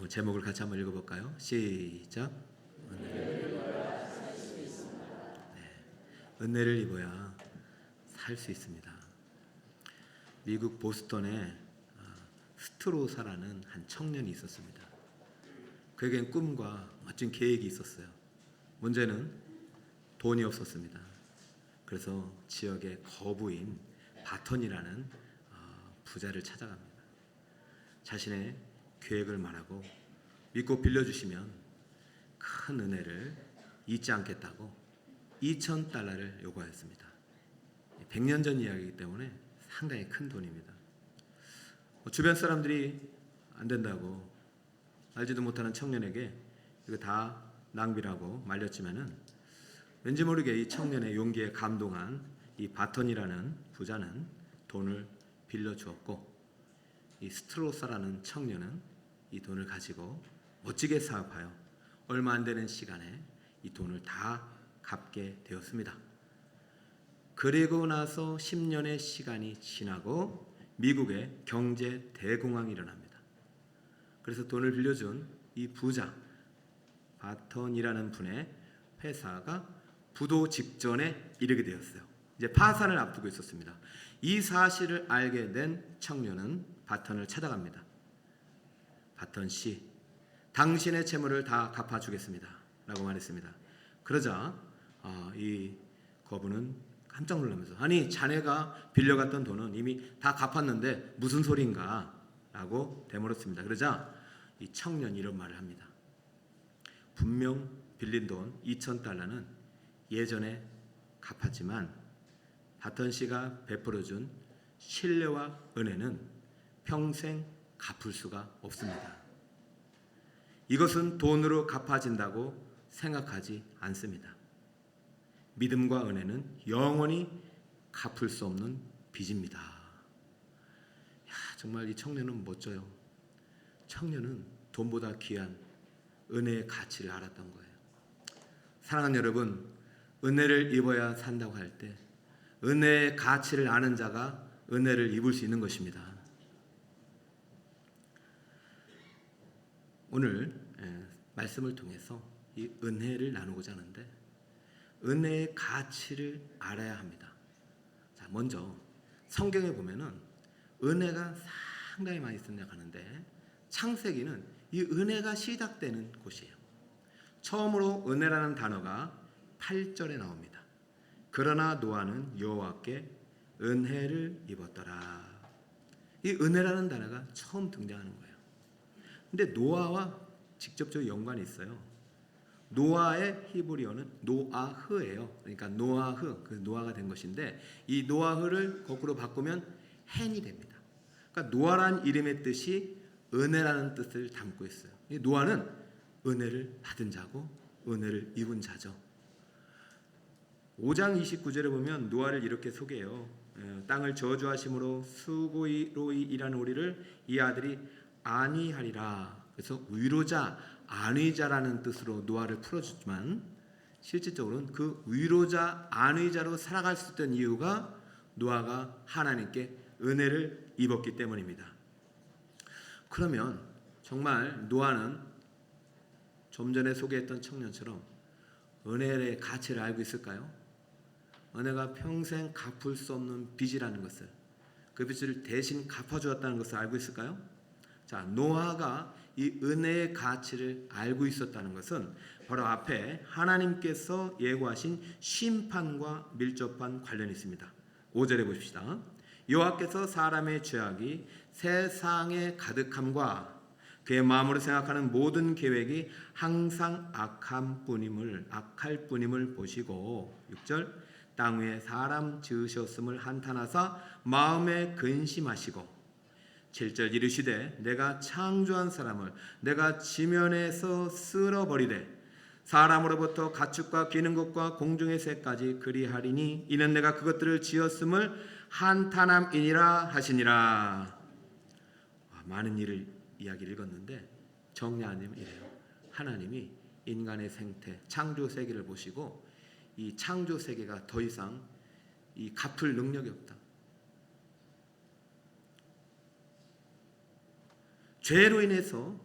이 제목을 같이 한번 읽어볼까요? 시작. 은혜를 입어야 살 수 있습니다. 미국 보스턴에 스트로사라는 한 청년이 있었습니다. 그에겐 꿈과 멋진 계획이 있었어요. 문제는 돈이 없었습니다. 그래서 지역의 거부인 바턴이라는 부자를 찾아갑니다. 자신의 계획을 말하고 믿고 빌려주시면 큰 은혜를 잊지 않겠다고 $2,000를 요구하였습니다. 100년 전 이야기이기 때문에 상당히 큰 돈입니다. 주변 사람들이 안 된다고 알지도 못하는 청년에게 이거 다 낭비라고 말렸지만은 왠지 모르게 이 청년의 용기에 감동한 이 바턴이라는 부자는 돈을 빌려주었고, 이 스트로사라는 청년은 이 돈을 가지고 멋지게 사업하여 얼마 안 되는 시간에 이 돈을 다 갚게 되었습니다. 그리고 나서 10년의 시간이 지나고 미국의 경제 대공황이 일어납니다. 그래서 돈을 빌려준 이 부자 바턴이라는 분의 회사가 부도 직전에 이르게 되었어요. 이제 파산을 앞두고 있었습니다. 이 사실을 알게 된 청년은 바턴을 찾아갑니다. 바턴 씨, 당신의 채무를 다 갚아주겠습니다 라고 말했습니다. 그러자 이 거부는 깜짝 놀라면서, 아니 자네가 빌려갔던 돈은 이미 다 갚았는데 무슨 소린가 라고 되물었습니다. 그러자 이 청년이 이런 말을 합니다. 분명 빌린 돈 $2,000는 예전에 갚았지만 바턴 씨가 베풀어준 신뢰와 은혜는 평생 갚을 수가 없습니다. 이것은 돈으로 갚아진다고 생각하지 않습니다. 믿음과 은혜는 영원히 갚을 수 없는 빚입니다. 정말 이 청년은 멋져요. 청년은 돈보다 귀한 은혜의 가치를 알았던 거예요. 사랑하는 여러분, 은혜를 입어야 산다고 할 때 은혜의 가치를 아는 자가 은혜를 입을 수 있는 것입니다. 오늘 말씀을 통해서 이 은혜를 나누고자 하는데, 은혜의 가치를 알아야 합니다. 자, 먼저 성경에 보면은 은혜가 상당히 많이 등장하는데 창세기는 이 은혜가 시작되는 곳이에요. 처음으로 은혜라는 단어가 8절에 나옵니다. 그러나 노아는 여호와께 은혜를 입었더라. 이 은혜라는 단어가 처음 등장하는 거예요. 근데 노아와 직접적으로 연관이 있어요. 노아의 히브리어는 노아흐예요. 그러니까 노아흐, 그 노아가 된 것인데 이 노아흐를 거꾸로 바꾸면 헨이 됩니다. 그러니까 노아라는 이름의 뜻이 은혜라는 뜻을 담고 있어요. 이 노아는 은혜를 받은 자고 은혜를 입은 자죠. 5장 29절에 보면 노아를 이렇게 소개해요. 땅을 저주하심으로 수고로 일하는 우리를 이 아들이 안위하리라. 그래서 위로자, 안위자라는 뜻으로 노아를 풀어주지만 실질적으로는 그 위로자, 안위자로 살아갈 수 있던 이유가 노아가 하나님께 은혜를 입었기 때문입니다. 그러면 정말 노아는 좀 전에 소개했던 청년처럼 은혜의 가치를 알고 있을까요? 은혜가 평생 갚을 수 없는 빚이라는 것을, 그 빚을 대신 갚아주었다는 것을 알고 있을까요? 자, 노아가 이 은혜의 가치를 알고 있었다는 것은 바로 앞에 하나님께서 예고하신 심판과 밀접한 관련이 있습니다. 5절에 보십시다. 여호와께서 사람의 죄악이 세상에 가득함과 그의 마음으로 생각하는 모든 계획이 항상 악할 뿐임을 보시고, 6절, 땅 위에 사람 지으셨음을 한탄하사 마음에 근심하시고, 7절, 이르시되 내가 창조한 사람을 내가 지면에서 쓸어버리되 사람으로부터 가축과 기는 것과 공중의 새까지 그리하리니 이는 내가 그것들을 지었음을 한탄함이니라 하시니라. 많은 이야기를 읽었는데 정리하면 이래요. 하나님이 인간의 생태, 창조 세계를 보시고 이 창조 세계가 더 이상 이 갚을 능력이 없다. 죄로 인해서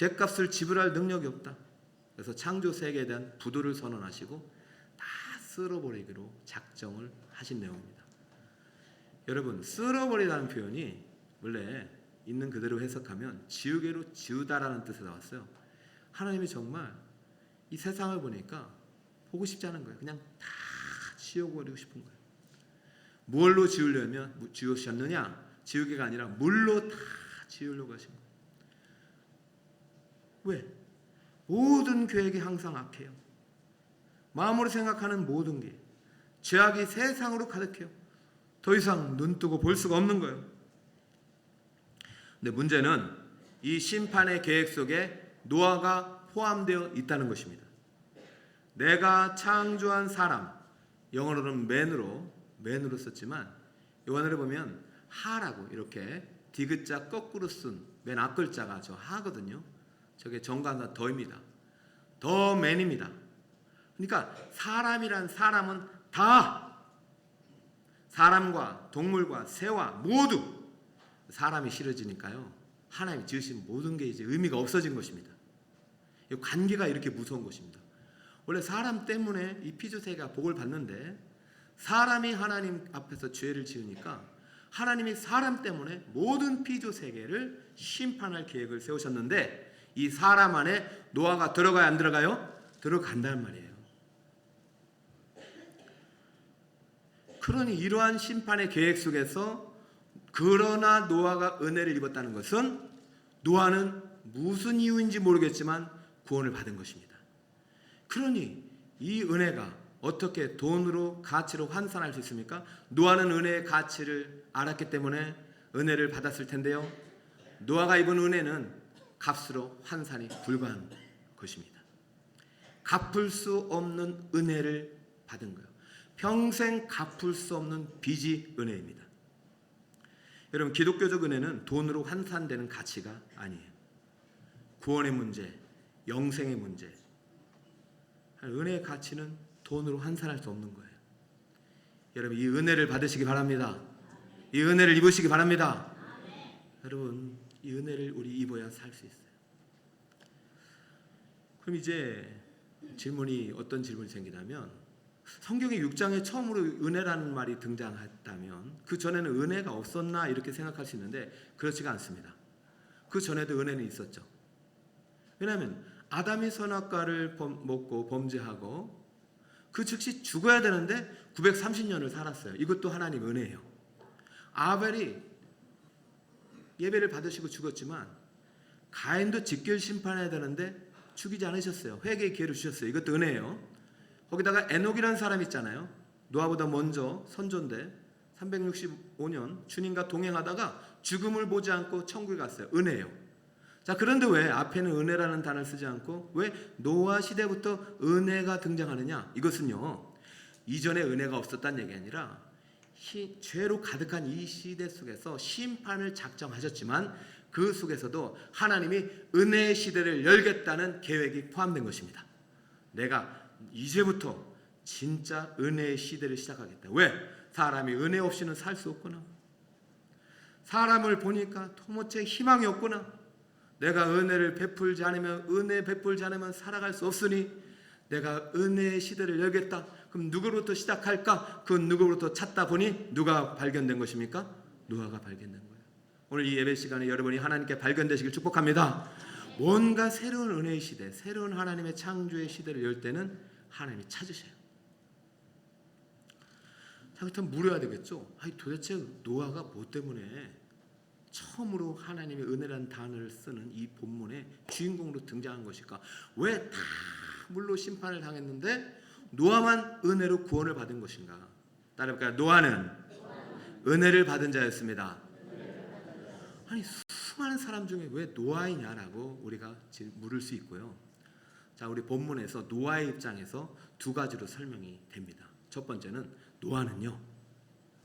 죗값을 지불할 능력이 없다. 그래서 창조 세계에 대한 부도를 선언하시고 다 쓸어버리기로 작정을 하신 내용입니다. 여러분, 쓸어버리라는 표현이 원래 있는 그대로 해석하면 지우개로 지우다라는 뜻에서 나왔어요. 하나님이 정말 이 세상을 보니까 보고 싶지 않은 거예요. 그냥 다 지워버리고 싶은 거예요. 뭘로 지우려면 지우셨느냐? 지우개가 아니라 물로 다 지우려고 하신 거예요. 왜? 모든 계획이 항상 악해요. 마음으로 생각하는 모든 게 죄악이 세상으로 가득해요. 더 이상 눈뜨고 볼 수가 없는 거예요. 근데 문제는 이 심판의 계획 속에 노아가 포함되어 있다는 것입니다. 내가 창조한 사람, 영어로는 맨으로 썼지만 요한어를 보면 하라고 이렇게 디귿자 거꾸로 쓴 맨 앞글자가 저 하거든요. 저게 정관사 더입니다. 더 맨입니다. 그러니까 사람이란 사람은 다 사람과 동물과 새와 모두 사람이 싫어지니까요. 하나님이 지으신 모든 게 이제 의미가 없어진 것입니다. 이 관계가 이렇게 무서운 것입니다. 원래 사람 때문에 이 피조세계가 복을 받는데 사람이 하나님 앞에서 죄를 지으니까 하나님이 사람 때문에 모든 피조세계를 심판할 계획을 세우셨는데 이 사람 안에 노아가 들어가요, 안 들어가요? 들어간단 말이에요. 그러니 이러한 심판의 계획 속에서 그러나 노아가 은혜를 입었다는 것은 노아는 무슨 이유인지 모르겠지만 구원을 받은 것입니다. 그러니 이 은혜가 어떻게 돈으로 가치로 환산할 수 있습니까? 노아는 은혜의 가치를 알았기 때문에 은혜를 받았을 텐데요. 노아가 입은 은혜는 값으로 환산이 불가한 것입니다. 갚을 수 없는 은혜를 받은 거예요. 평생 갚을 수 없는 빚이 은혜입니다. 여러분, 기독교적 은혜는 돈으로 환산되는 가치가 아니에요. 구원의 문제, 영생의 문제, 은혜의 가치는 돈으로 환산할 수 없는 거예요. 여러분, 이 은혜를 받으시기 바랍니다. 이 은혜를 입으시기 바랍니다. 여러분, 이 은혜를 우리 입어야 살 수 있어요. 그럼 이제 어떤 질문이 생기냐면, 성경의 6장에 처음으로 은혜라는 말이 등장했다면 그 전에는 은혜가 없었나 이렇게 생각할 수 있는데 그렇지가 않습니다. 그 전에도 은혜는 있었죠. 왜냐하면 아담이 선악과를 먹고 범죄하고 그 즉시 죽어야 되는데 930년을 살았어요. 이것도 하나님 은혜예요. 아벨이 예배를 받으시고 죽었지만 가인도 직결 심판해야 되는데 죽이지 않으셨어요. 회개의 기회를 주셨어요. 이것도 은혜예요. 거기다가 에녹이라는 사람 있잖아요. 노아보다 먼저 선조인데 365년 주님과 동행하다가 죽음을 보지 않고 천국에 갔어요. 은혜예요. 자, 그런데 왜 앞에는 은혜라는 단어를 쓰지 않고 왜 노아 시대부터 은혜가 등장하느냐? 이것은요, 이전에 은혜가 없었다는 얘기 아니라 죄로 가득한 이 시대 속에서 심판을 작정하셨지만 그 속에서도 하나님이 은혜의 시대를 열겠다는 계획이 포함된 것입니다. 내가 이제부터 진짜 은혜의 시대를 시작하겠다. 왜? 사람이 은혜 없이는 살 수 없구나. 사람을 보니까 도무지 희망이 없구나. 내가 은혜를 베풀지 않으면 살아갈 수 없으니 내가 은혜의 시대를 열겠다. 그럼 누구로부터 시작할까? 그 누구로부터 찾다 보니 누가 발견된 것입니까? 노아가 발견된 거예요. 오늘 이 예배 시간에 여러분이 하나님께 발견되시길 축복합니다. 뭔가 새로운 은혜의 시대, 새로운 하나님의 창조의 시대를 열 때는 하나님이 찾으셔요. 자, 그렇다면 물어야 되겠죠. 도대체 노아가 뭐 때문에 처음으로 하나님의 은혜라는 단어를 쓰는 이 본문에 주인공으로 등장한 것일까? 왜 다 물로 심판을 당했는데 노아만 은혜로 구원을 받은 것인가? 따라볼까요? 노아는 은혜를 받은 자였습니다. 아니, 수많은 사람 중에 왜 노아이냐라고 우리가 물을 수 있고요. 자, 우리 본문에서 노아의 입장에서 두 가지로 설명이 됩니다. 첫 번째는 노아는요,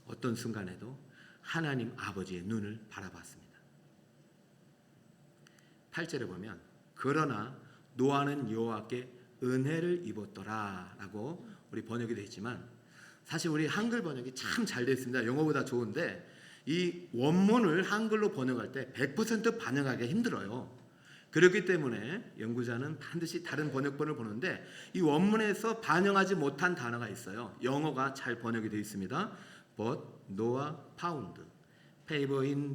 어떤 순간에도 하나님 아버지의 눈을 바라봤습니다. 8절에 보면 그러나 노아는 여호와께 은혜를 입었더라라고 우리 번역이 되어 있지만 사실 우리 한글 번역이 참 잘 되어 있습니다. 영어보다 좋은데 이 원문을 한글로 번역할 때 100% 반영하기 힘들어요. 그렇기 때문에 연구자는 반드시 다른 번역본을 보는데 이 원문에서 반영하지 못한 단어가 있어요. 영어가 잘 번역이 되어 있습니다. But Noah found favor in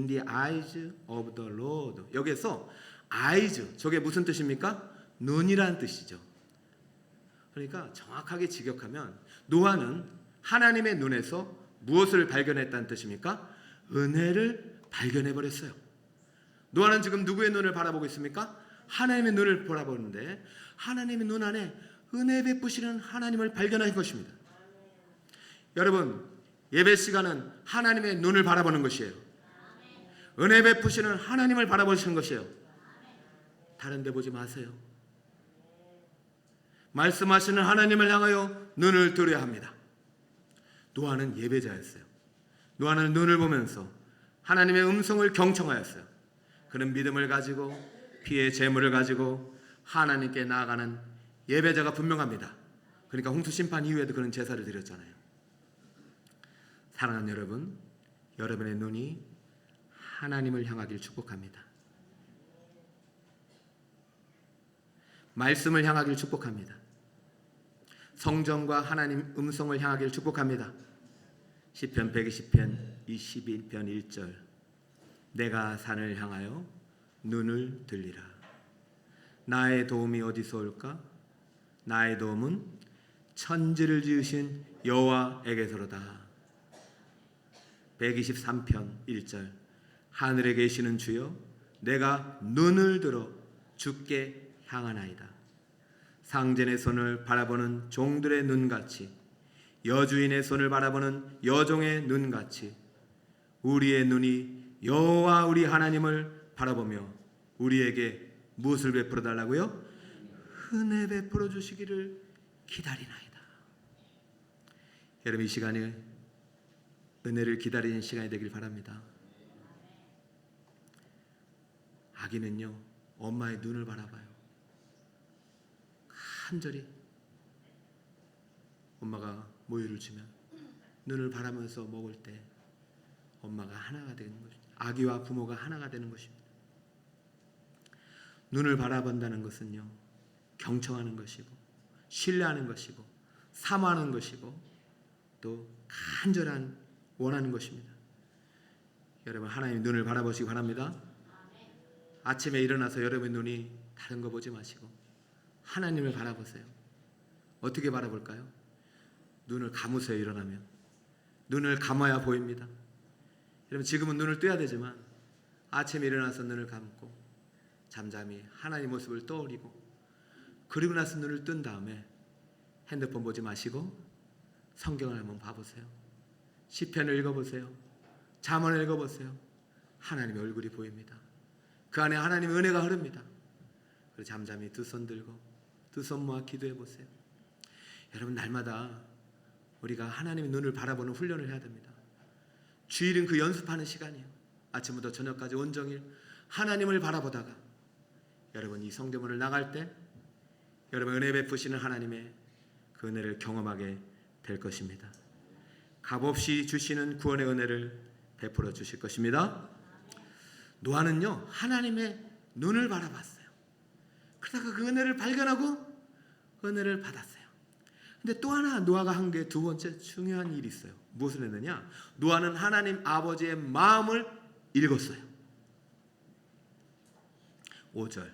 the eyes of the Lord. 여기서 eyes, 저게 무슨 뜻입니까? 눈이란 뜻이죠. 그러니까 정확하게 직역하면 노아는 하나님의 눈에서 무엇을 발견했다는 뜻입니까? 은혜를 발견해 버렸어요. 노아는 지금 누구의 눈을 바라보고 있습니까? 하나님의 눈을 바라보는데 하나님의 눈 안에 은혜 베푸시는 하나님을 발견한 것입니다. 여러분, 예배 시간은 하나님의 눈을 바라보는 것이에요. 은혜 베푸시는 하나님을 바라보시는 것이에요. 다른 데 보지 마세요. 말씀하시는 하나님을 향하여 눈을 들어야 합니다. 노아는 예배자였어요. 노아는 눈을 보면서 하나님의 음성을 경청하였어요. 그는 믿음을 가지고 피의 제물을 가지고 하나님께 나아가는 예배자가 분명합니다. 그러니까 홍수 심판 이후에도 그는 제사를 드렸잖아요. 사랑하는 여러분, 여러분의 눈이 하나님을 향하길 축복합니다. 말씀을 향하길 축복합니다. 성전과 하나님 음성을 향하길 축복합니다. 시편 120편 21편 1절 내가 산을 향하여 눈을 들리라. 나의 도움이 어디서 올까? 나의 도움은 천지를 지으신 여호와에게서로다. 123편 1절 하늘에 계시는 주여 내가 눈을 들어 주께 향하나이다. 상전의 손을 바라보는 종들의 눈같이 여주인의 손을 바라보는 여종의 눈같이 우리의 눈이 여호와 우리 하나님을 바라보며 우리에게 무엇을 베풀어 달라고요? 은혜 베풀어 주시기를 기다리나이다. 여러분, 이 시간에 은혜를 기다리는 시간이 되길 바랍니다. 아기는요 엄마의 눈을 바라봐요. 간절히 엄마가 모유를 주면 눈을 바라면서 먹을 때 엄마가 하나가 되는 것입니다. 아기와 부모가 하나가 되는 것입니다. 눈을 바라본다는 것은요 경청하는 것이고 신뢰하는 것이고 사모하는 것이고 또 간절한 원하는 것입니다. 여러분, 하나님 눈을 바라보시기 바랍니다. 아침에 일어나서 여러분의 눈이 다른 거 보지 마시고 하나님을 바라보세요. 어떻게 바라볼까요? 눈을 감으세요. 일어나면 눈을 감아야 보입니다. 여러분, 지금은 눈을 떠야 되지만 아침에 일어나서 눈을 감고 잠잠히 하나님 모습을 떠올리고 그리고 나서 눈을 뜬 다음에 핸드폰 보지 마시고 성경을 한번 봐보세요. 시편을 읽어보세요. 잠언을 읽어보세요. 하나님의 얼굴이 보입니다. 그 안에 하나님의 은혜가 흐릅니다. 그래서 잠잠히 두 손 들고 두 손 모아 기도해 보세요. 여러분, 날마다 우리가 하나님의 눈을 바라보는 훈련을 해야 됩니다. 주일은 그 연습하는 시간이에요. 아침부터 저녁까지 온종일 하나님을 바라보다가 여러분 이 성대문을 나갈 때 여러분 은혜 베푸시는 하나님의 그 은혜를 경험하게 될 것입니다. 값없이 주시는 구원의 은혜를 베풀어 주실 것입니다. 노아는요 하나님의 눈을 바라봤어요. 그러다가 그 은혜를 발견하고 그 은혜를 받았어요. 근데 또 하나 노아가 한 게 두 번째 중요한 일이 있어요. 무엇을 했느냐? 노아는 하나님 아버지의 마음을 읽었어요. 5절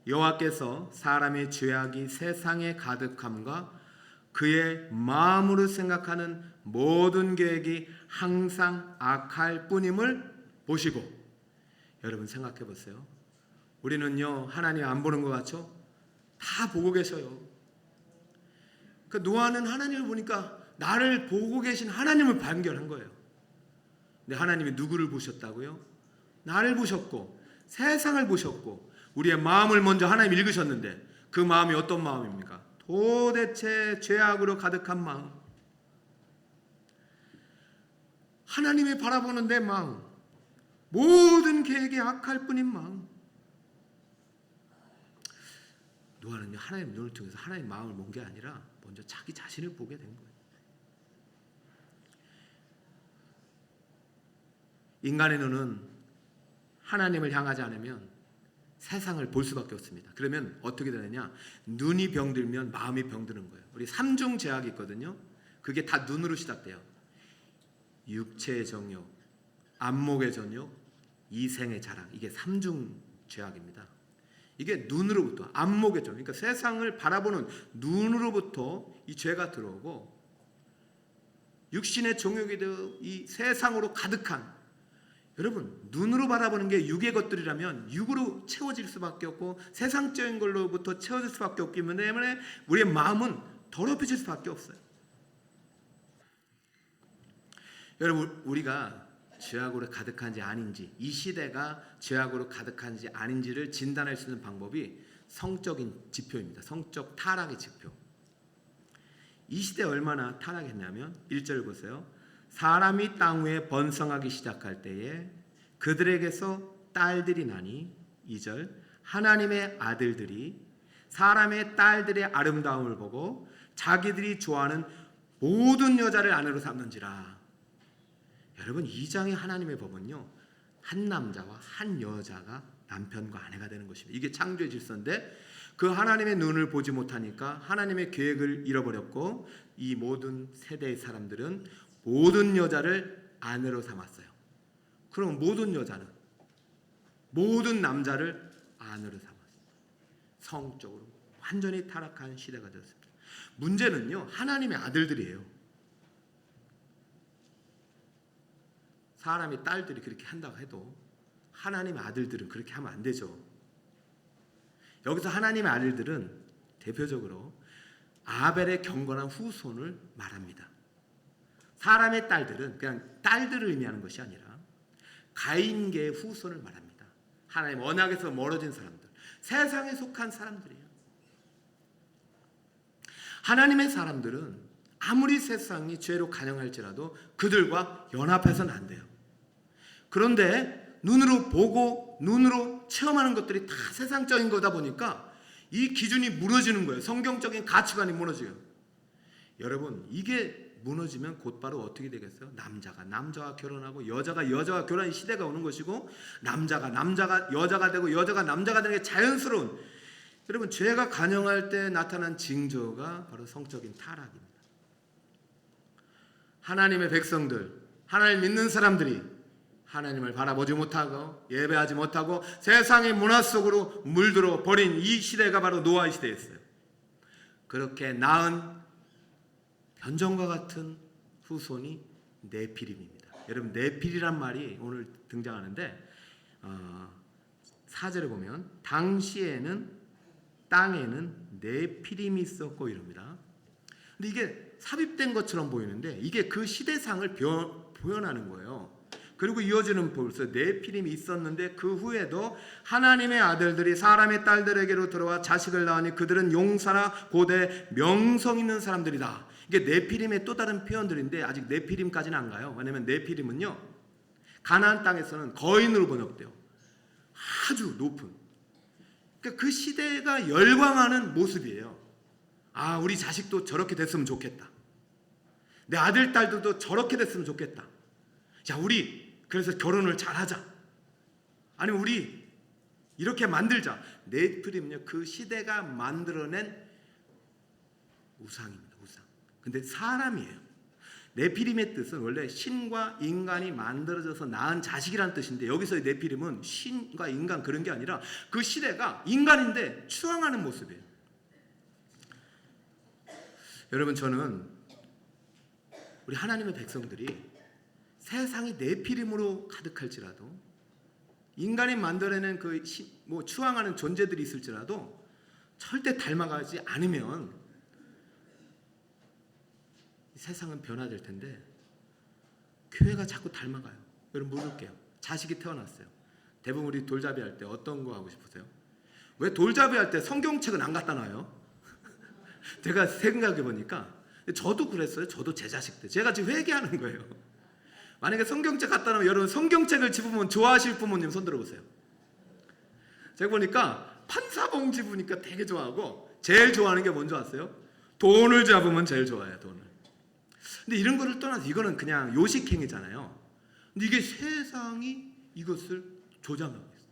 여호와께서 사람의 죄악이 세상에 가득함과 그의 마음으로 생각하는 모든 계획이 항상 악할 뿐임을 보시고. 여러분 생각해 보세요. 우리는요 하나님 안 보는 것 같죠? 다 보고 계셔요. 그 노아는 하나님을 보니까 나를 보고 계신 하나님을 발견한 거예요. 근데 하나님이 누구를 보셨다고요? 나를 보셨고 세상을 보셨고 우리의 마음을 먼저 하나님 읽으셨는데 그 마음이 어떤 마음입니까? 도대체 죄악으로 가득한 마음. 하나님이 바라보는 내 마음, 모든 계획이 악할 뿐인 마음. 노아는 하나님 눈을 통해서 하나님 마음을 본 게 아니라 먼저 자기 자신을 보게 된 거예요. 인간의 눈은 하나님을 향하지 않으면 세상을 볼 수밖에 없습니다. 그러면 어떻게 되느냐? 눈이 병들면 마음이 병드는 거예요. 우리 삼중 죄악이 있거든요. 그게 다 눈으로 시작돼요. 육체의 정욕, 안목의 정욕, 이생의 자랑. 이게 삼중 죄악입니다. 이게 눈으로부터, 안목의 정욕, 그러니까 세상을 바라보는 눈으로부터 이 죄가 들어오고, 육신의 정욕이 되어 이 세상으로 가득한, 여러분 눈으로 바라보는 게 육의 것들이라면 육으로 채워질 수밖에 없고 세상적인 걸로부터 채워질 수밖에 없기 때문에 우리의 마음은 더럽혀질 수밖에 없어요. 여러분, 우리가 죄악으로 가득한지 아닌지, 이 시대가 죄악으로 가득한지 아닌지를 진단할 수 있는 방법이 성적인 지표입니다. 성적 타락의 지표. 이 시대에 얼마나 타락했냐면 1절 보세요. 사람이 땅 위에 번성하기 시작할 때에 그들에게서 딸들이 나니, 2절, 하나님의 아들들이 사람의 딸들의 아름다움을 보고 자기들이 좋아하는 모든 여자를 아내로 삼는지라. 여러분, 이 장의 하나님의 법은요, 한 남자와 한 여자가 남편과 아내가 되는 것입니다. 이게 창조의 질서인데, 그 하나님의 눈을 보지 못하니까 하나님의 계획을 잃어버렸고, 이 모든 세대의 사람들은 모든 여자를 아내로 삼았어요. 그럼 모든 여자는, 모든 남자를 아내로 삼았어요. 성적으로 완전히 타락한 시대가 되었습니다. 문제는요, 하나님의 아들들이에요. 사람이 딸들이 그렇게 한다고 해도 하나님의 아들들은 그렇게 하면 안 되죠. 여기서 하나님의 아들들은 대표적으로 아벨의 경건한 후손을 말합니다. 사람의 딸들은 그냥 딸들을 의미하는 것이 아니라 가인계의 후손을 말합니다. 하나님 언약에서 멀어진 사람들, 세상에 속한 사람들이에요. 하나님의 사람들은 아무리 세상이 죄로 간영할지라도 그들과 연합해서는 안 돼요. 그런데 눈으로 보고 눈으로 체험하는 것들이 다 세상적인 거다 보니까 이 기준이 무너지는 거예요. 성경적인 가치관이 무너져요. 여러분, 이게 무너지면 곧바로 어떻게 되겠어요? 남자가 남자와 결혼하고 여자가 여자와 결혼하는 시대가 오는 것이고, 남자가 여자가 되고 여자가 남자가 되는 게 자연스러운, 여러분, 죄가 간영할 때 나타난 징조가 바로 성적인 타락입니다. 하나님의 백성들, 하나님 믿는 사람들이 하나님을 바라보지 못하고 예배하지 못하고 세상의 문화 속으로 물들어 버린 이 시대가 바로 노아의 시대였어요. 그렇게 낳은 변종과 같은 후손이 네피림입니다. 여러분, 네필이란 말이 오늘 등장하는데 4절에 보면 당시에는 땅에는 네피림이 있었고 이럽니다. 근데 이게 삽입된 것처럼 보이는데 이게 그 시대상을 표현하는 거예요. 그리고 이어지는 벌써 네피림이 있었는데 그 후에도 하나님의 아들들이 사람의 딸들에게로 들어와 자식을 낳으니 그들은 용사나 고대 명성 있는 사람들이다. 이게 네피림의 또 다른 표현들인데 아직 네피림까지는 안 가요. 왜냐하면 네피림은요, 가나안 땅에서는 거인으로 번역돼요. 아주 높은. 그러니까 그 시대가 열광하는 모습이에요. 아, 우리 자식도 저렇게 됐으면 좋겠다. 내 아들 딸들도 저렇게 됐으면 좋겠다. 자, 우리 그래서 결혼을 잘하자. 아니면 우리 이렇게 만들자. 네피림은요, 그 시대가 만들어낸 우상입니다. 우상. 근데 사람이에요. 네피림의 뜻은 원래 신과 인간이 만들어져서 낳은 자식이라는 뜻인데, 여기서의 네피림은 신과 인간 그런 게 아니라 그 시대가 인간인데 추앙하는 모습이에요. 여러분, 저는 우리 하나님의 백성들이 세상이 네피림으로 가득할지라도, 인간이 만들어낸 그 추앙하는 존재들이 있을지라도 절대 닮아가지 않으면 세상은 변화될 텐데, 교회가 자꾸 닮아가요. 여러분, 물을게요. 자식이 태어났어요. 대부분 우리 돌잡이 할 때 어떤 거 하고 싶으세요? 왜 돌잡이 할 때 성경책은 안 갖다 놔요? 제가 생각해 보니까 저도 그랬어요. 저도 제 자식 때 제가 지금 회개하는 거예요. 만약에 성경책 갖다 놓으면, 여러분 성경책을 집으면 좋아하실 부모님 손 들어보세요. 제가 보니까 판사봉지 보니까 되게 좋아하고, 제일 좋아하는 게 뭔지 아세요? 돈을 잡으면 제일 좋아해요. 돈을. 근데 이런 거를 떠나서 이거는 그냥 요식행위잖아요. 근데 이게 세상이 이것을 조장하고 있어요.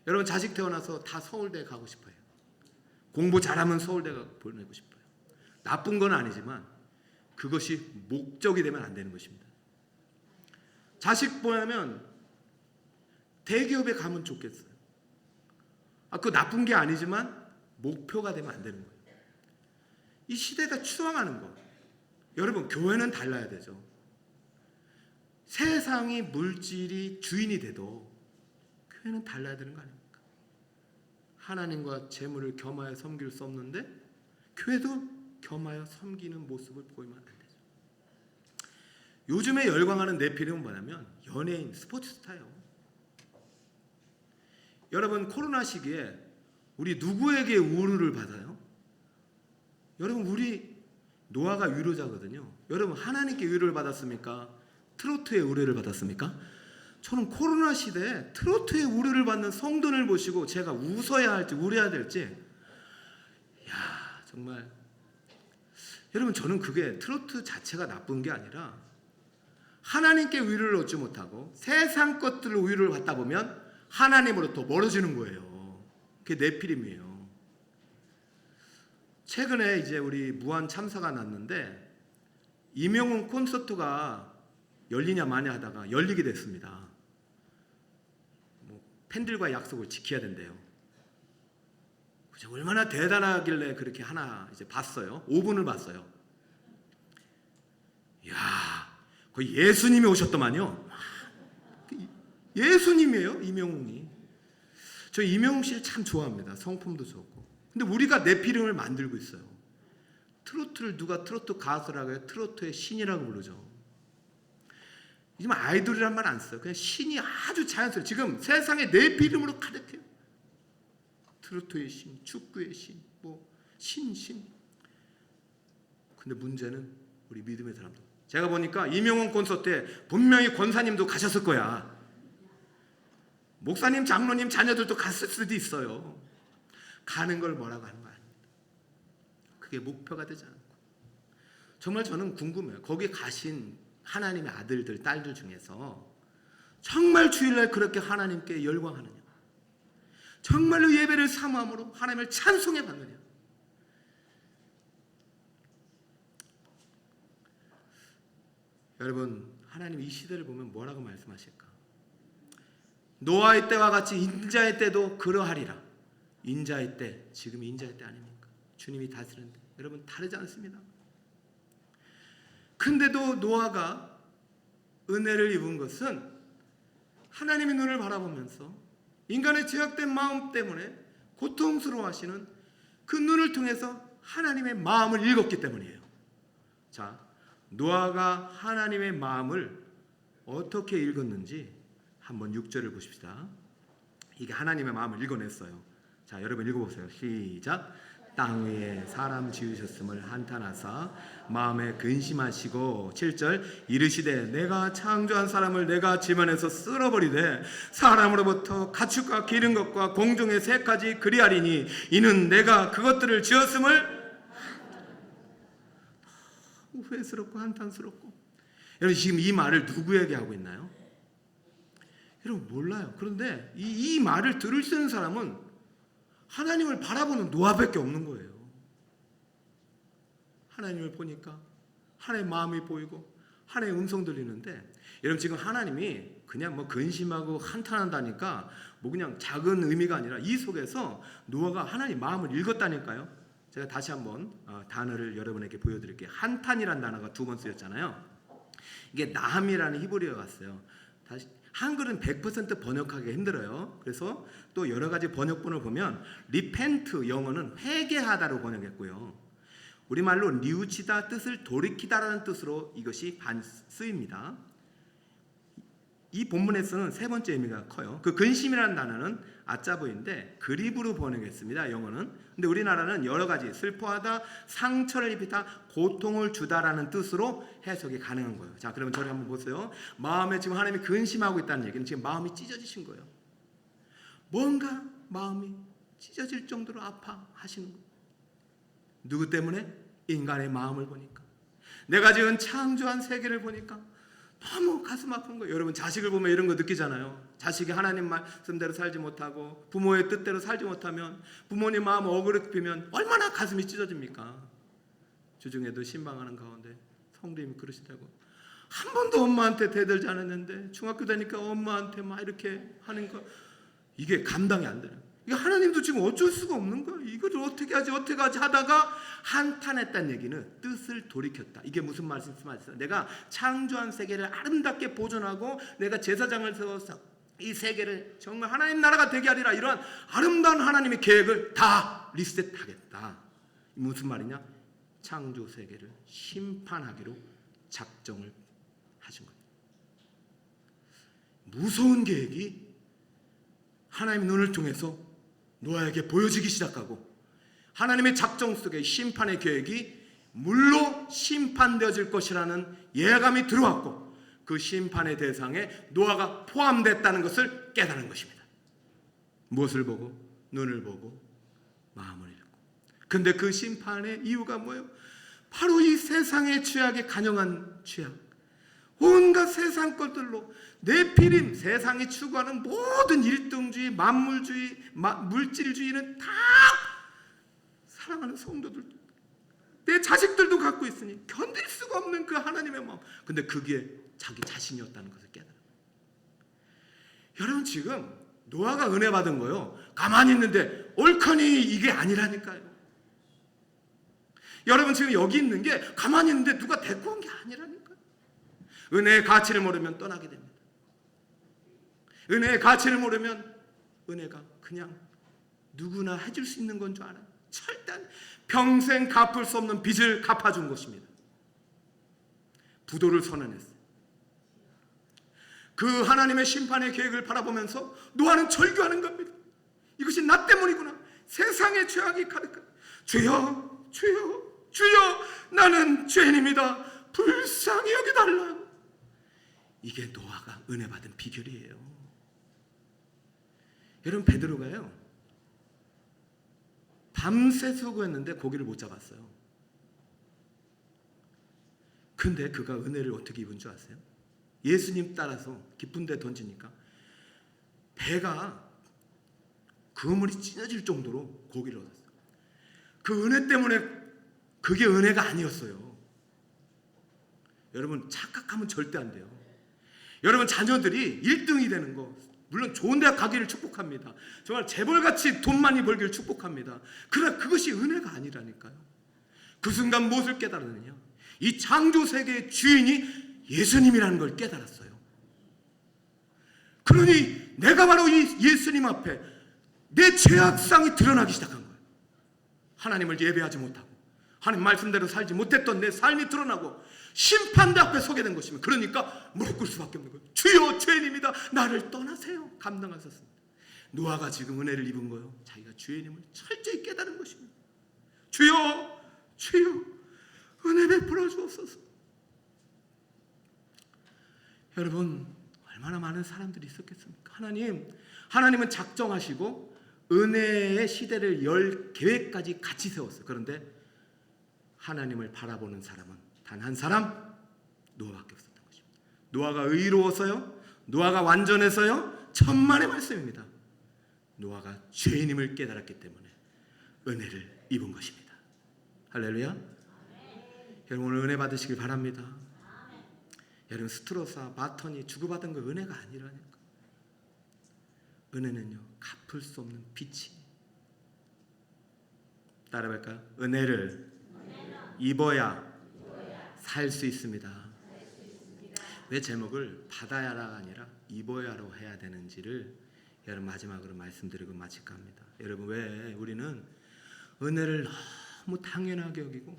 여러분 자식 태어나서 다 서울대 가고 싶어요. 공부 잘하면 서울대 보내고 싶어요. 나쁜 건 아니지만 그것이 목적이 되면 안 되는 것입니다. 자식 보내면 대기업에 가면 좋겠어요. 그거 나쁜 게 아니지만 목표가 되면 안 되는 거예요. 이 시대가 추앙하는 거. 여러분 교회는 달라야 되죠. 세상이 물질이 주인이 돼도 교회는 달라야 되는 거 아닙니까? 하나님과 재물을 겸하여 섬길 수 없는데 교회도 겸하여 섬기는 모습을 보이면 안 되죠. 요즘에 열광하는 네피림은 뭐냐면 연예인, 스포츠스타예요. 여러분 코로나 시기에 우리 누구에게 우르를 받아요? 여러분 우리 노아가 위로자거든요. 여러분 하나님께 위로를 받았습니까? 트로트의 의뢰를 받았습니까? 저는 코로나 시대에 트로트의 의뢰를 받는 성도를 보시고 제가 웃어야 할지 울어야 될지 정말 여러분 저는 그게 트로트 자체가 나쁜 게 아니라 하나님께 위로를 얻지 못하고 세상 것들로 위로를 받다 보면 하나님으로부터 멀어지는 거예요. 그게 네피림이에요. 최근에 이제 우리 무한 참사가 났는데 임영웅 콘서트가 열리냐 마냐 하다가 열리게 됐습니다. 팬들과 약속을 지켜야 된대요. 얼마나 대단하길래 그렇게 하나 이제 봤어요. 5분을 봤어요. 이야, 거의 예수님이 오셨더만요. 예수님이에요, 임영웅이. 저 임영웅 씨를 참 좋아합니다. 성품도 좋고. 근데 우리가 네피림을 만들고 있어요. 트로트를 누가 트로트 가수라고 해요? 트로트의 신이라고 부르죠. 지금 아이돌이란 말 안 써요. 그냥 신이 아주 자연스러워요. 지금 세상에 네피림으로 가득해요. 트로트의 신, 축구의 신, 신. 근데 문제는 우리 믿음의 사람들. 제가 보니까 임영웅 콘서트에 분명히 권사님도 가셨을 거야. 목사님, 장로님, 자녀들도 갔을 수도 있어요. 가는 걸 뭐라고 하는 거 아닙니다. 그게 목표가 되지 않고. 정말 저는 궁금해요. 거기 가신 하나님의 아들들, 딸들 중에서 정말 주일날 그렇게 하나님께 열광하느냐? 정말로 예배를 사모함으로 하나님을 찬송해 받느냐? 여러분, 하나님 이 시대를 보면 뭐라고 말씀하실까? 노아의 때와 같이 인자의 때도 그러하리라. 인자의 때, 지금 인자의 때 아닙니까? 주님이 다스리는데 여러분 다르지 않습니다. 근데도 노아가 은혜를 입은 것은 하나님의 눈을 바라보면서 인간의 죄악된 마음 때문에 고통스러워하시는 그 눈을 통해서 하나님의 마음을 읽었기 때문이에요. 자, 노아가 하나님의 마음을 어떻게 읽었는지 한번 6절을 보십시다. 이게 하나님의 마음을 읽어냈어요. 자, 여러분 읽어보세요. 시작. 땅 위에 사람 지으셨음을 한탄하사 마음에 근심하시고 7절 이르시되 내가 창조한 사람을 내가 지면에서 쓸어버리되 사람으로부터 가축과 기른 것과 공중의 새까지 그리하리니 이는 내가 그것들을 지었음을 후회스럽고 한탄스럽고. 여러분 지금 이 말을 누구에게 하고 있나요? 여러분 몰라요. 그런데 이 말을 들을 수 있는 사람은 하나님을 바라보는 노아밖에 없는 거예요. 하나님을 보니까 하나님의 마음이 보이고 하나님의 음성 들리는데 여러분 지금 하나님이 그냥 근심하고 한탄한다니까 그냥 작은 의미가 아니라 이 속에서 노아가 하나님 마음을 읽었다니까요. 제가 다시 한번 단어를 여러분에게 보여드릴게요. 한탄이라는 단어가 2번 쓰였잖아요. 이게 나함이라는 히브리어가 왔어요. 다시 한글은 100% 번역하기 힘들어요. 그래서 또 여러 가지 번역본을 보면 repent 영어는 회개하다로 번역했고요. 우리말로 뉘우치다 뜻을 돌이키다라는 뜻으로 이것이 쓰입니다. 이 본문에서는 세 번째 의미가 커요. 그 근심이라는 단어는 아짜보인데 그립으로 번역했습니다. 영어는. 근데 우리나라는 여러 가지 슬퍼하다, 상처를 입히다, 고통을 주다라는 뜻으로 해석이 가능한 거예요. 자, 그러면 저를 한번 보세요. 마음에 지금 하나님이 근심하고 있다는 얘기는 지금 마음이 찢어지신 거예요. 뭔가 마음이 찢어질 정도로 아파하시는 거예요. 누구 때문에? 인간의 마음을 보니까. 내가 지은 창조한 세계를 보니까 너무 가슴 아픈 거예요. 여러분 자식을 보면 이런 거 느끼잖아요. 자식이 하나님 말씀대로 살지 못하고 부모의 뜻대로 살지 못하면, 부모님 마음 어그럽히면 얼마나 가슴이 찢어집니까? 주중에도 신방하는 가운데 성도님이 그러시다고, 한 번도 엄마한테 대들지 않았는데 중학교 다니까 엄마한테 막 이렇게 하는 거, 이게 감당이 안 되는 거예요. 이게 하나님도 지금 어쩔 수가 없는 거예요. 이걸 어떻게 하지 하다가 한탄했다는 얘기는 뜻을 돌이켰다. 이게 무슨 말씀이세요? 내가 창조한 세계를 아름답게 보존하고 내가 제사장을 세워서 이 세계를 정말 하나님 나라가 되게 하리라, 이러한 아름다운 하나님의 계획을 다 리셋하겠다. 무슨 말이냐? 창조 세계를 심판하기로 작정을 하신 거예요. 무서운 계획이 하나님의 눈을 통해서 노아에게 보여지기 시작하고, 하나님의 작정 속에 심판의 계획이 물로 심판되어질 것이라는 예감이 들어왔고, 그 심판의 대상에 노아가 포함됐다는 것을 깨달은 것입니다. 무엇을 보고? 눈을 보고 마음을 읽고. 근데 그 심판의 이유가 뭐예요? 바로 이 세상의 죄악에 간영한 죄악, 온갖 세상 것들로 네피림, 세상이 추구하는 모든 일등주의, 만물주의, 물질주의는 다 사랑하는 성도들, 내 자식들도 갖고 있으니 견딜 수가 없는 그 하나님의 마음. 근데 그게 자기 자신이었다는 것을 깨달아요. 여러분 지금 노아가 은혜 받은 거요, 가만히 있는데 옳거니 이게 아니라니까요. 여러분 지금 여기 있는 게 가만히 있는데 누가 데리고 온 게 아니라니까요. 은혜의 가치를 모르면 떠나게 됩니다. 은혜의 가치를 모르면 은혜가 그냥 누구나 해줄 수 있는 건 줄 알아요. 절대 평생 갚을 수 없는 빚을 갚아준 것입니다. 부도를 선언했어요. 그 하나님의 심판의 계획을 바라보면서 노아는 절규하는 겁니다. 이것이 나 때문이구나. 세상의 죄악이 가득한, 주여 주여 주여 나는 죄인입니다. 불쌍히 여기달라. 이게 노아가 은혜 받은 비결이에요. 여러분 베드로가요, 밤새 수고했는데 고기를 못 잡았어요. 근데 그가 은혜를 어떻게 입은 줄 아세요? 예수님 따라서 깊은 데 던지니까 배가 그물이 찢어질 정도로 고기를 얻었어요. 그 은혜 때문에, 그게 은혜가 아니었어요. 여러분 착각하면 절대 안 돼요. 여러분 자녀들이 1등이 되는 거, 물론 좋은 대학 가기를 축복합니다. 정말 재벌같이 돈 많이 벌기를 축복합니다. 그러나 그것이 은혜가 아니라니까요. 그 순간 무엇을 깨달았느냐? 이 창조 세계의 주인이 예수님이라는 걸 깨달았어요. 그러니 내가 바로 이 예수님 앞에 내 죄악상이 드러나기 시작한 거예요. 하나님을 예배하지 못하고 하나님 말씀대로 살지 못했던 내 삶이 드러나고 심판대 앞에 서게 된 것이면, 그러니까 무릎 꿇을 수밖에 없는 거예요. 주여 죄인입니다. 나를 떠나세요. 감당하셨습니다. 노아가 지금 은혜를 입은 거예요. 자기가 주인임을 철저히 깨달은 것입니다. 주여 주여 은혜 베풀어 주옵소서. 여러분 얼마나 많은 사람들이 있었겠습니까? 하나님은 작정하시고 은혜의 시대를 열 계획까지 같이 세웠어요. 그런데 하나님을 바라보는 사람은 단 한 사람, 노아밖에 없었던 것입니다. 노아가 의로워서요, 노아가 완전해서요, 천만의 말씀입니다. 노아가 죄인임을 깨달았기 때문에 은혜를 입은 것입니다. 할렐루야. 여러분 오늘 은혜 받으시길 바랍니다. 여러분 스트로사, 바턴이 주고받은 거 은혜가 아니라니까. 은혜는요 갚을 수 없는 빚이. 따라할까요? 은혜를 입어야 살 수 있습니다. 왜 제목을 받아야가 아니라 입어야로 해야 되는지를 여러분 마지막으로 말씀드리고 마칠까 합니다. 여러분 왜 우리는 은혜를 너무 당연하게 여기고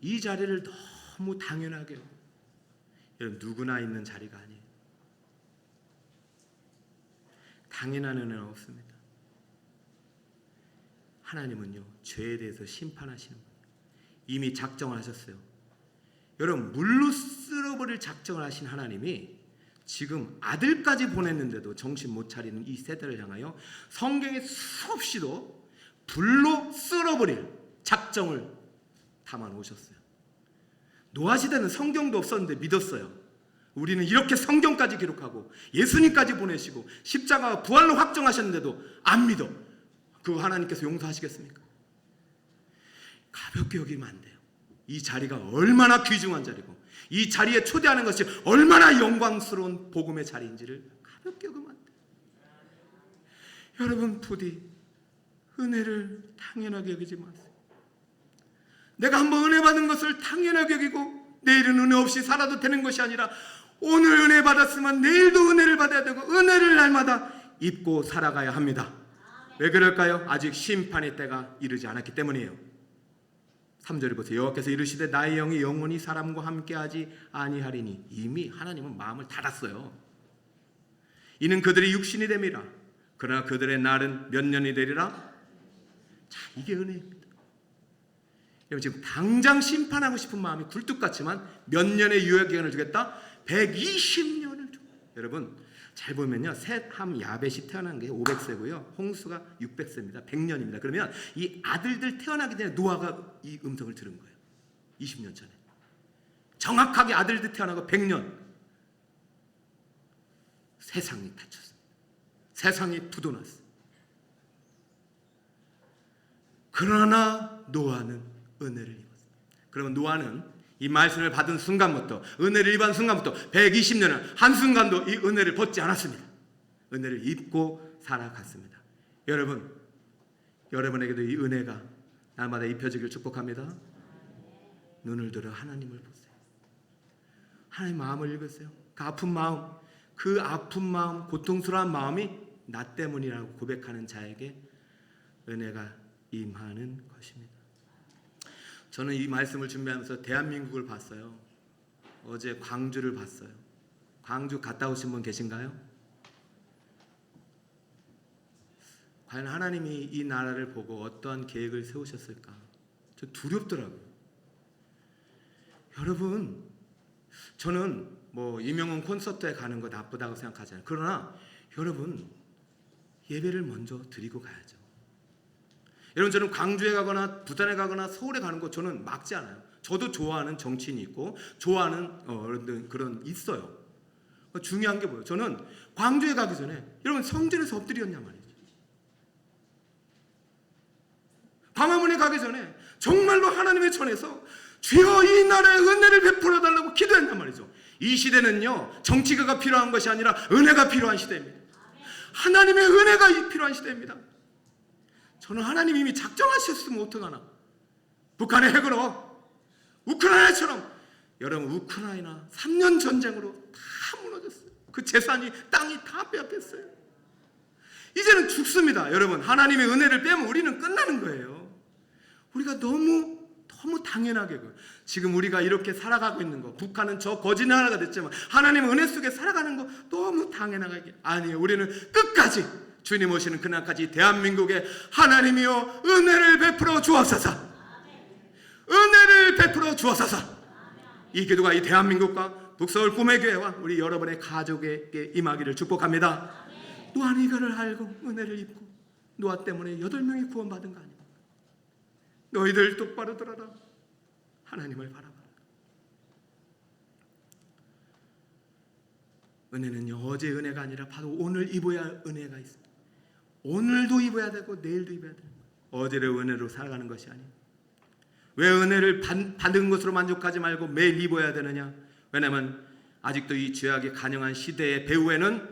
이 자리를 너무 당연하게 여기고, 여러분 누구나 있는 자리가 아니에요. 당연한 은혜는 없습니다. 하나님은요 죄에 대해서 심판하시는 거예요. 이미 작정을 하셨어요. 여러분 물로 쓸어버릴 작정을 하신 하나님이 지금 아들까지 보냈는데도 정신 못 차리는 이 세대를 향하여 성경에 수없이도 불로 쓸어버릴 작정을 담아 놓으셨어요. 노아 시대는 성경도 없었는데 믿었어요. 우리는 이렇게 성경까지 기록하고 예수님까지 보내시고 십자가와 부활로 확정하셨는데도 안 믿어. 그거 하나님께서 용서하시겠습니까? 가볍게 여기면 안 돼요. 이 자리가 얼마나 귀중한 자리고 이 자리에 초대하는 것이 얼마나 영광스러운 복음의 자리인지를 가볍게 여기면 안 돼요. 여러분, 부디 은혜를 당연하게 여기지 마세요. 내가 한번 은혜 받은 것을 당연하게 여기고 내일은 은혜 없이 살아도 되는 것이 아니라 오늘 은혜 받았으면 내일도 은혜를 받아야 되고 은혜를 날마다 입고 살아가야 합니다. 왜 그럴까요? 아직 심판의 때가 이르지 않았기 때문이에요. 3절을 보세요. 여호와께서 이르시되 나의 영이 영원히 사람과 함께하지 아니하리니. 이미 하나님은 마음을 닫았어요. 이는 그들이 육신이 됨이라. 그러나 그들의 날은 몇 년이 되리라. 자, 이게 은혜입니다. 여러분, 지금 당장 심판하고 싶은 마음이 굴뚝 같지만 몇 년의 유효기간을 주겠다? 120년을 줘. 여러분, 잘 보면요, 셋함 야벳이 태어난 게 500세고요 홍수가 600세입니다 100년입니다 그러면 이 아들들 태어나기 전에 노아가 이 음성을 들은 거예요. 20년 전에 정확하게 아들들 태어나고 100년 세상이 닫혔습니다. 세상이 부도났어요. 그러나 노아는 은혜를 입었어요. 그러면 노아는 이 말씀을 받은 순간부터, 은혜를 입은 순간부터 120년은 한순간도 이 은혜를 벗지 않았습니다. 은혜를 입고 살아갔습니다. 여러분, 여러분에게도 이 은혜가 날마다 입혀지길 축복합니다. 눈을 들어 하나님을 보세요. 하나님 마음을 읽으세요. 그 아픈 마음, 고통스러운 마음이 나 때문이라고 고백하는 자에게 은혜가 임하는 것입니다. 저는 이 말씀을 준비하면서 대한민국을 봤어요. 어제 광주를 봤어요. 광주 갔다 오신 분 계신가요? 과연 하나님이 이 나라를 보고 어떠한 계획을 세우셨을까? 저 두렵더라고요. 여러분, 저는 뭐 이명훈 콘서트에 가는 거 나쁘다고 생각하지 않아요. 그러나 여러분, 예배를 먼저 드리고 가야죠. 여러분, 저는 광주에 가거나 부산에 가거나 서울에 가는 거 저는 막지 않아요. 저도 좋아하는 정치인이 있고 좋아하는 그런 있어요. 중요한 게 뭐예요? 저는 광주에 가기 전에 여러분 성전에서 엎드렸냐 말이죠. 광화문에 가기 전에 정말로 하나님의 전에서 주여 이 나라에 은혜를 베풀어 달라고 기도했냐 말이죠. 이 시대는요, 정치가가 필요한 것이 아니라 은혜가 필요한 시대입니다. 하나님의 은혜가 필요한 시대입니다. 저는 하나님이 이미 작정하셨으면 어떡하나. 북한의 핵으로 우크라이나처럼, 여러분, 우크라이나 3년 전쟁으로 다 무너졌어요. 그 재산이, 땅이 다 빼앗겼어요. 이제는 죽습니다. 여러분, 하나님의 은혜를 빼면 우리는 끝나는 거예요. 우리가 너무 당연하게 지금 우리가 이렇게 살아가고 있는 거, 북한은 저 거짓 나라가 됐지만 하나님의 은혜 속에 살아가는 거 너무 당연하게, 아니에요. 우리는 끝까지 주님 오시는 그날까지 대한민국에 하나님이여 은혜를 베풀어 주옵소서. 은혜를 베풀어 주옵소서. 이 기도가 이 대한민국과 북서울 꿈의 교회와 우리 여러분의 가족에게 임하기를 축복합니다. 노아는 이거를 알고 은혜를 입고 노아 때문에 8명이 구원받은 거 아닙니까? 너희들 똑바로 들어라. 하나님을 바라봐. 은혜는요, 어제 은혜가 아니라 바로 오늘 입어야 은혜가 있습니다. 오늘도 입어야 되고 내일도 입어야 되는 거예요. 어제의 은혜로 살아가는 것이 아니에요. 왜 은혜를 받은 것으로 만족하지 말고 매일 입어야 되느냐? 왜냐하면 아직도 이 죄악에 간영한 시대의 배후에는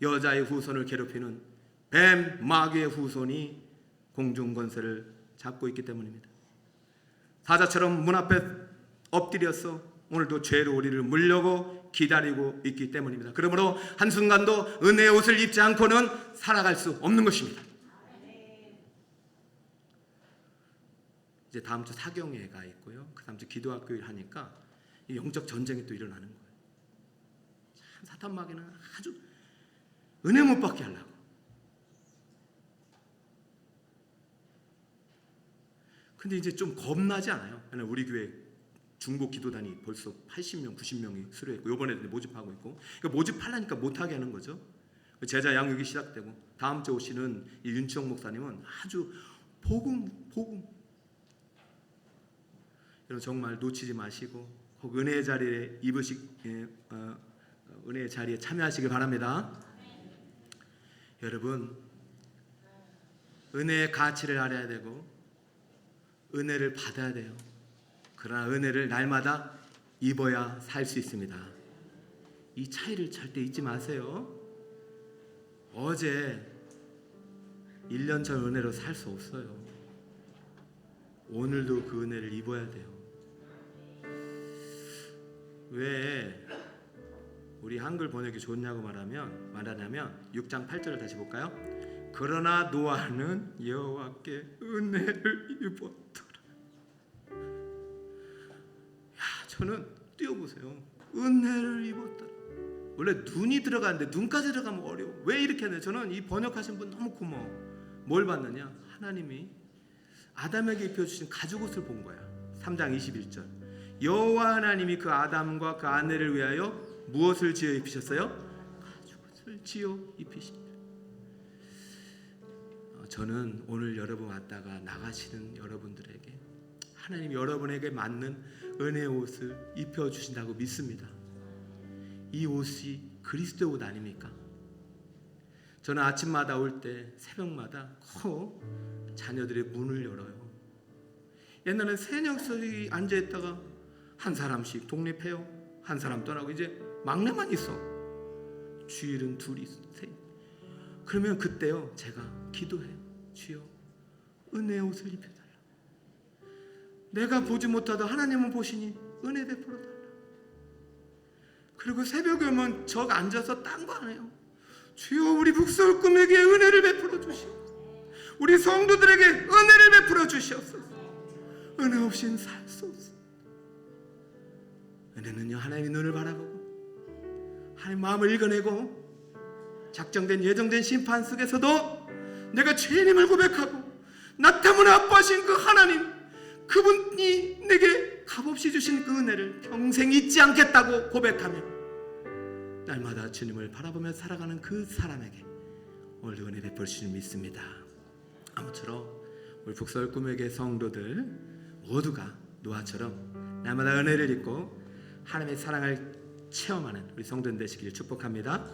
여자의 후손을 괴롭히는 뱀, 마귀의 후손이 공중권세를 잡고 있기 때문입니다. 사자처럼 문 앞에 엎드려서 오늘도 죄로 우리를 물려고 기다리고 있기 때문입니다. 그러므로 한순간도 은혜의 옷을 입지 않고는 살아갈 수 없는 것입니다. 이제 다음 주 사경회가 있고요, 그 다음 주 기도학교를 하니까 이 영적 전쟁이 또 일어나는 거예요. 참 사탄 마귀는 아주 은혜 못 받게 하려고. 근데 이제 좀 겁나지 않아요? 우리 교회 중보 기도단이 벌써 80명, 90명이 수료했고 이번에도 모집하고 있고, 그러니까 모집하려니까 못하게 하는 거죠. 제자 양육이 시작되고 다음 주에 오시는 이 윤치영 목사님은 아주 복음. 여러분, 정말 놓치지 마시고 혹 은혜의 자리에 은혜의 자리에 참여하시길 바랍니다. 여러분, 은혜의 가치를 알아야 되고 은혜를 받아야 돼요. 그러나 은혜를 날마다 입어야 살 수 있습니다. 이 차이를 절대 잊지 마세요. 어제 1년 전 은혜로 살 수 없어요. 오늘도 그 은혜를 입어야 돼요. 왜 우리 한글 번역이 좋냐고 말하냐면 6장 8절을 다시 볼까요? 그러나 노아는 여호와께 은혜를 입었더라. 저는 띄워보세요. 은혜를 입었더라. 원래 눈이 들어가는데 눈까지 들어가면 어려워. 왜 이렇게 하냐? 저는 이 번역하신 분 너무 고마워. 뭘 봤느냐? 하나님이 아담에게 입혀주신 가죽옷을 본 거야. 3장 21절. 여호와 하나님이 그 아담과 그 아내를 위하여 무엇을 지어 입히셨어요? 가죽옷을 지어 입히십니다. 저는 오늘 여러분 왔다가 나가시는 여러분들에게 하나님 여러분에게 맞는 은혜의 옷을 입혀주신다고 믿습니다. 이 옷이 그리스도의 옷 아닙니까? 저는 아침마다 올 때 새벽마다 꼭 자녀들의 문을 열어요. 옛날엔 세 녀석이 앉아있다가 한 사람씩 독립해요. 한 사람 떠나고 이제 막내만 있어. 주일은 둘이 셋. 그러면 그때요 제가 기도해요. 주여 은혜의 옷을 입혀달라. 내가 보지 못하다 하나님은 보시니 은혜 베풀어 달라. 그리고 새벽에 오면 저가 앉아서 딴 거 안 해요. 주여 우리 북서울 꿈에게 은혜를 베풀어 주시옵소서. 우리 성도들에게 은혜를 베풀어 주시옵소서. 은혜 없이는 살 수 없어. 은혜는요 하나님의 눈을 바라보고 하나님 마음을 읽어내고 작정된 예정된 심판 속에서도 내가 죄인임을 고백하고 나 때문에 아파하신 그 하나님, 그분이 내게 값없이 주신 그 은혜를 평생 잊지 않겠다고 고백하며 날마다 주님을 바라보며 살아가는 그 사람에게 오늘도 은혜 베풀 줄 믿습니다. 아무쪼록 우리 북서울 꿈에게 성도들 모두가 노아처럼 날마다 은혜를 입고 하나님의 사랑을 체험하는 우리 성도들 되시길 축복합니다.